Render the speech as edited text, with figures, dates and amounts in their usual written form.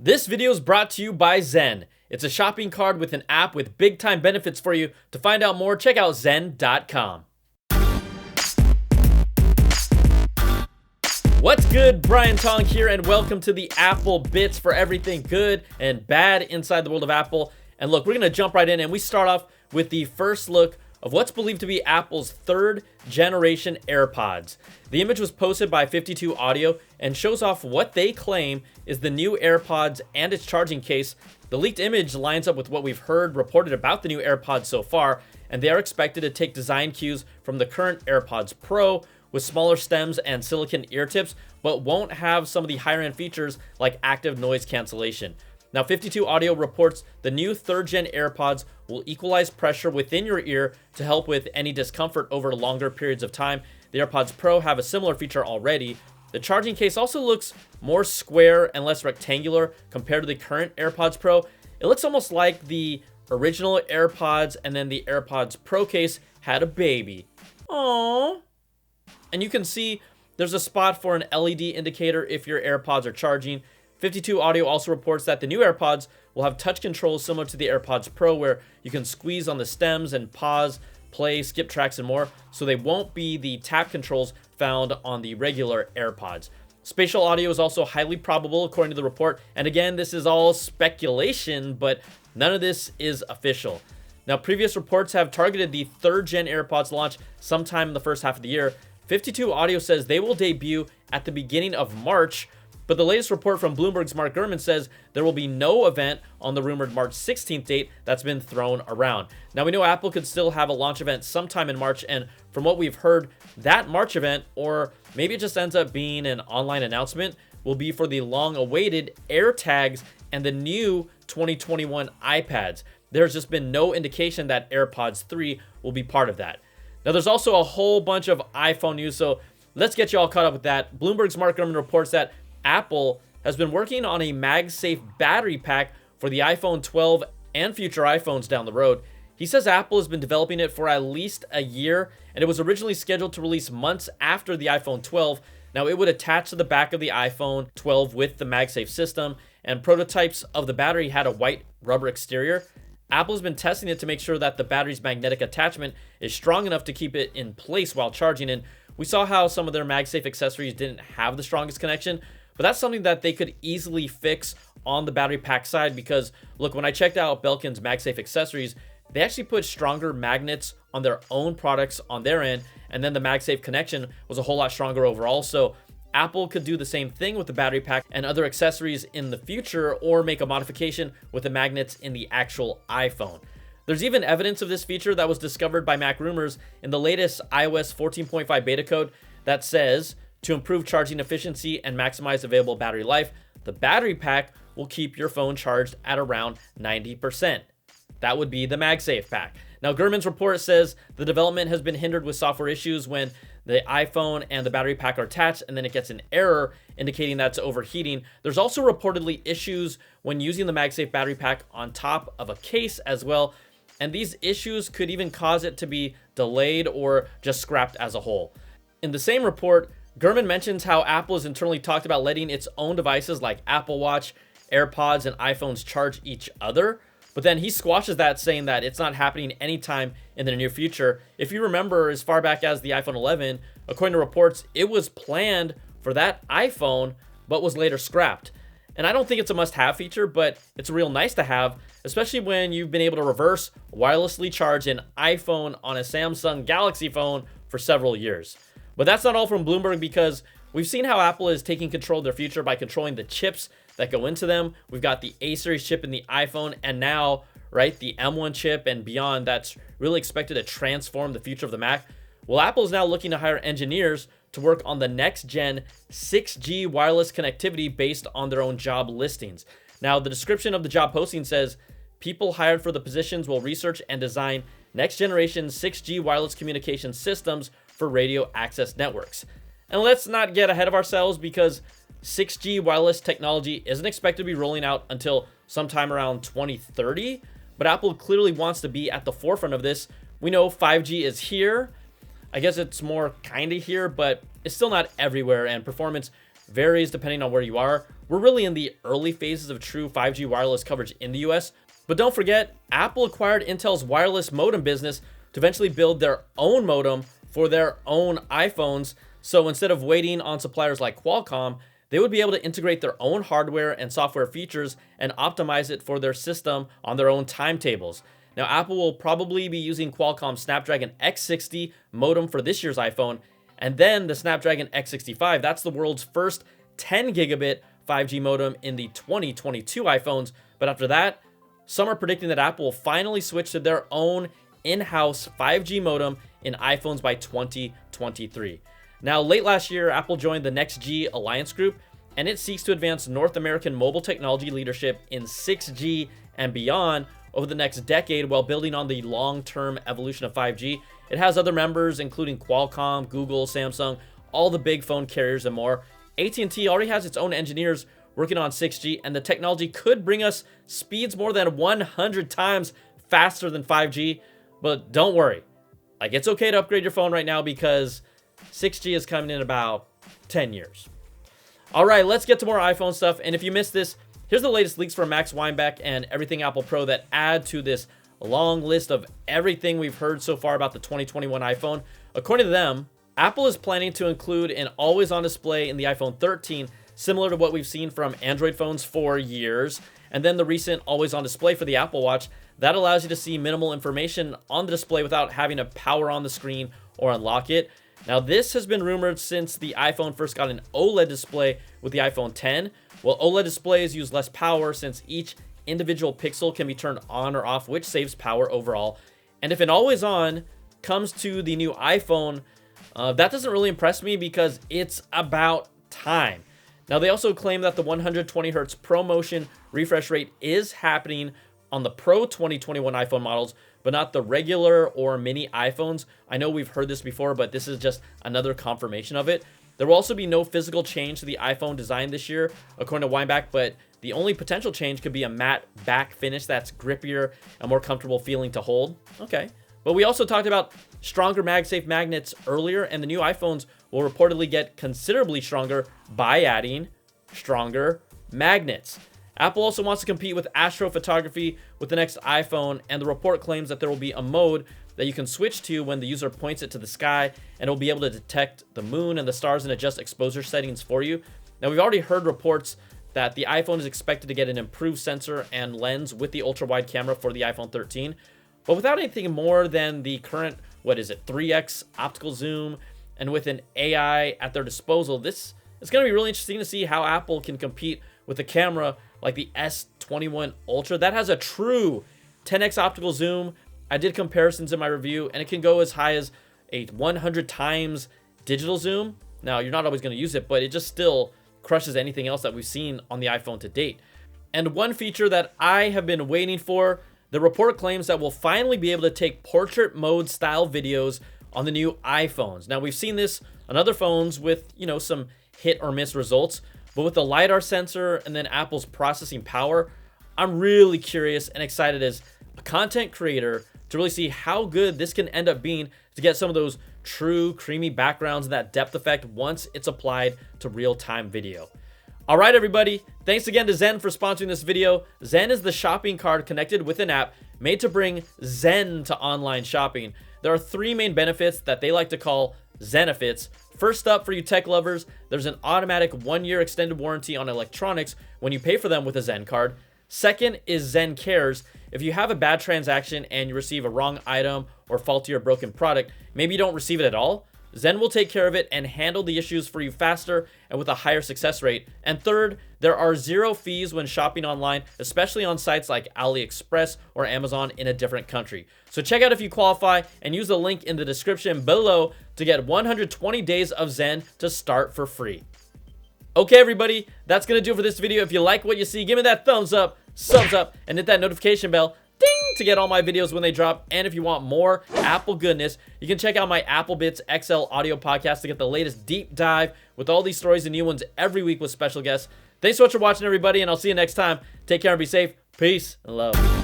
This video is brought to you by Zen. It's a shopping cart with an app with big time benefits for you. To find out more, check out zen.com. What's good? Brian Tong here, and welcome to the Apple Bits for everything good and bad inside the world of Apple. And look, we're going to jump right in, and we start off with the first look of what's believed to be Apple's third generation AirPods. The image was posted by 52 Audio and shows off what they claim is the new AirPods and its charging case. The leaked image lines up with what we've heard reported about the new AirPods so far, and they are expected to take design cues from the current AirPods Pro with smaller stems and silicone ear tips, but won't have some of the higher end features like active noise cancellation. Now, 52 Audio reports the new third-gen AirPods will equalize pressure within your ear to help with any discomfort over longer periods of time. The AirPods Pro have a similar feature already. The charging case also looks more square and less rectangular compared to the current AirPods Pro. It looks almost like the original AirPods and then the AirPods Pro case had a baby. Aww. And you can see there's a spot for an LED indicator if your AirPods are charging. 52 Audio also reports that the new AirPods will have touch controls similar to the AirPods Pro, where you can squeeze on the stems and pause, play, skip tracks, and more, so they won't be the tap controls found on the regular AirPods. Spatial audio is also highly probable, according to the report, and again, this is all speculation, but none of this is official. Now, previous reports have targeted the third-gen AirPods launch sometime in the first half of the year. 52 Audio says they will debut at the beginning of March, but the latest report from Bloomberg's Mark Gurman says there will be no event on the rumored March 16th date that's been thrown around. Now, we know Apple could still have a launch event sometime in March, and from what we've heard, that March event, or maybe it just ends up being an online announcement, will be for the long-awaited AirTags and the new 2021 iPads. There's just been no indication that AirPods 3 will be part of that. Now, there's also a whole bunch of iPhone news, so let's get you all caught up with that. Bloomberg's Mark Gurman reports that Apple has been working on a MagSafe Battery Pack for the iPhone 12 and future iPhones down the road. He says Apple has been developing it for at least a year, and it was originally scheduled to release months after the iPhone 12. Now, it would attach to the back of the iPhone 12 with the MagSafe system, and prototypes of the battery had a white rubber exterior. Apple has been testing it to make sure that the battery's magnetic attachment is strong enough to keep it in place while charging, and we saw how some of their MagSafe accessories didn't have the strongest connection. But that's something that they could easily fix on the battery pack side, because look, when I checked out Belkin's MagSafe accessories, they actually put stronger magnets on their own products on their end, and then the MagSafe connection was a whole lot stronger overall. So Apple could do the same thing with the battery pack and other accessories in the future, or make a modification with the magnets in the actual iPhone. There's even evidence of this feature that was discovered by Mac Rumors in the latest iOS 14.5 beta code that says, to improve charging efficiency and maximize available battery life, the battery pack will keep your phone charged at around 90%. That would be the MagSafe pack. Now, Gurman's report says the development has been hindered with software issues when the iPhone and the battery pack are attached, and then it gets an error indicating that's overheating. There's also reportedly issues when using the MagSafe battery pack on top of a case as well, and these issues could even cause it to be delayed or just scrapped as a whole. In the same report, Gurman mentions how Apple has internally talked about letting its own devices like Apple Watch, AirPods, and iPhones charge each other. But then he squashes that, saying that it's not happening anytime in the near future. If you remember, as far back as the iPhone 11, according to reports, it was planned for that iPhone, but was later scrapped. And I don't think it's a must-have feature, but it's a real nice to have, especially when you've been able to reverse wirelessly charge an iPhone on a Samsung Galaxy phone for several years. But that's not all from Bloomberg, because we've seen how Apple is taking control of their future by controlling the chips that go into them. We've got the A series chip in the iPhone, and now, right, the M1 chip and beyond that's really expected to transform the future of the Mac. Well, Apple is now looking to hire engineers to work on the next gen 6G wireless connectivity based on their own job listings. Now, the description of the job posting says, people hired for the positions will research and design next generation 6G wireless communication systems for radio access networks. And let's not get ahead of ourselves, because 6G wireless technology isn't expected to be rolling out until sometime around 2030, but Apple clearly wants to be at the forefront of this. We know 5G is here. I guess it's more kind of here, but it's still not everywhere, and performance varies depending on where you are. we're really in the early phases of true 5G wireless coverage in the US. But don't forget, Apple acquired Intel's wireless modem business to eventually build their own modem for their own iPhones. So instead of waiting on suppliers like Qualcomm, they would be able to integrate their own hardware and software features and optimize it for their system on their own timetables. Now, Apple will probably be using Qualcomm's Snapdragon X60 modem for this year's iPhone, and then the Snapdragon X65. That's the world's first 10 gigabit 5G modem in the 2022 iPhones. But after that, some are predicting that Apple will finally switch to their own in-house 5G modem in iPhones by 2023. Now, late last year, Apple joined the NextG Alliance Group, and it seeks to advance North American mobile technology leadership in 6G and beyond over the next decade while building on the long-term evolution of 5G. It has other members, including Qualcomm, Google, Samsung, all the big phone carriers and more. AT&T already has its own engineers working on 6G, and the technology could bring us speeds more than 100 times faster than 5G. But don't worry, like, it's okay to upgrade your phone right now because 6G is coming in about 10 years. All right, let's get to more iPhone stuff. And if you missed this, here's the latest leaks from Max Weinbach and Everything Apple Pro that add to this long list of everything we've heard so far about the 2021 iPhone. According to them, Apple is planning to include an always-on display in the iPhone 13, similar to what we've seen from Android phones for years. And then the recent always-on display for the Apple Watch, that allows you to see minimal information on the display without having to power on the screen or unlock it. Now, this has been rumored since the iPhone first got an OLED display with the iPhone 10. Well, OLED displays use less power since each individual pixel can be turned on or off, which saves power overall. And if an always-on comes to the new iPhone, that doesn't really impress me because it's about time. Now, they also claim that the 120 Hz ProMotion refresh rate is happening on the Pro 2021 iPhone models, but not the regular or mini iPhones. I know we've heard this before, but this is just another confirmation of it. There will also be no physical change to the iPhone design this year, according to Weinbach, but the only potential change could be a matte back finish that's grippier and more comfortable feeling to hold. Okay. But we also talked about stronger MagSafe magnets earlier, and the new iPhones will reportedly get considerably stronger by adding stronger magnets. Apple also wants to compete with astrophotography with the next iPhone, and the report claims that there will be a mode that you can switch to when the user points it to the sky, and it will be able to detect the moon and the stars and adjust exposure settings for you. Now, we've already heard reports that the iPhone is expected to get an improved sensor and lens with the ultra-wide camera for the iPhone 13, but without anything more than the current, 3x optical zoom, and with an AI at their disposal, this is going to be really interesting to see how Apple can compete with a camera like the S21 Ultra that has a true 10x optical zoom. I did comparisons in my review, and it can go as high as a 100 times digital zoom. Now, you're not always going to use it, but it just still crushes anything else that we've seen on the iPhone to date. And one feature that I have been waiting for, the report claims that we'll finally be able to take portrait mode style videos on the new iPhones. Now, we've seen this on other phones with, some hit or miss results, but with the LiDAR sensor and then Apple's processing power, I'm really curious and excited as a content creator to really see how good this can end up being to get some of those true creamy backgrounds and that depth effect once it's applied to real-time video. All right, everybody. Thanks again to Zen for sponsoring this video. Zen is the shopping card connected with an app made to bring Zen to online shopping. There are 3 main benefits that they like to call Zenefits. First up, for you tech lovers, there's an automatic 1-year extended warranty on electronics when you pay for them with a Zen card. Second is Zen Cares. If you have a bad transaction and you receive a wrong item or faulty or broken product, maybe you don't receive it at all, Zen will take care of it and handle the issues for you faster and with a higher success rate. And third, there are 0 fees when shopping online, especially on sites like AliExpress or Amazon in a different country. So check out if you qualify and use the link in the description below to get 120 days of Zen to start for free. Okay, everybody, that's going to do it for this video. If you like what you see, give me that thumbs up, and hit that notification bell, ding, to get all my videos when they drop. And if you want more Apple goodness, you can check out my Apple Bits XL audio podcast to get the latest deep dive with all these stories and new ones every week with special guests. Thanks so much for watching, everybody, and I'll see you next time. Take care and be safe. Peace and love.